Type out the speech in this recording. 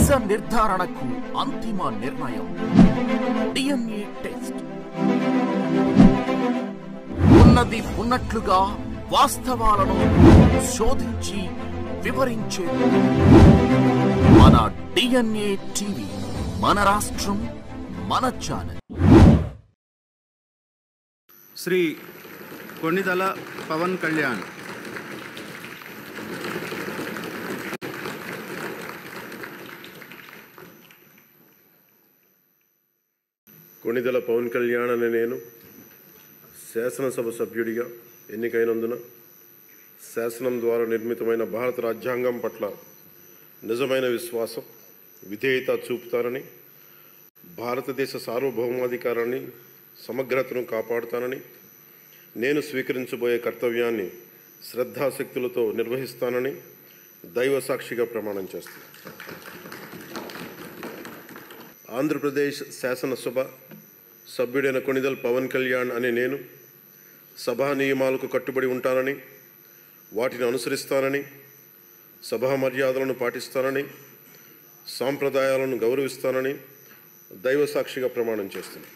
నిజ నిర్ధారణకు అంతిమ నిర్ణయం DNA టెస్ట్. ఉన్నది ఉన్నట్లుగా వాస్తవాలను శోధించి వివరించే మన DNA టీవీ, మన రాష్ట్రం, మన ఛానల్. శ్రీ కొణిదెల పవన్ కళ్యాణ్ కొణిదెల పవన్ కళ్యాణ్ అనే నేను శాసనసభ సభ్యుడిగా ఎన్నికైనందున శాసనం ద్వారా నిర్మితమైన భారత రాజ్యాంగం పట్ల నిజమైన విశ్వాసం, విధేయత చూపుతానని, భారతదేశ సార్వభౌమాధికారాన్ని, సమగ్రతను కాపాడుతానని, నేను స్వీకరించబోయే కర్తవ్యాన్ని శ్రద్ధాశక్తులతో నిర్వహిస్తానని దైవ సాక్షిగా ప్రమాణం చేస్తాను. ఆంధ్రప్రదేశ్ శాసనసభ సభ్యుడైన కొణిదెల పవన్ కళ్యాణ్ అనే నేను సభా నియమాలకు కట్టుబడి ఉంటానని, వాటిని అనుసరిస్తానని, సభా మర్యాదలను పాటిస్తానని, సాంప్రదాయాలను గౌరవిస్తానని దైవ సాక్షిగా ప్రమాణం చేస్తున్నాను.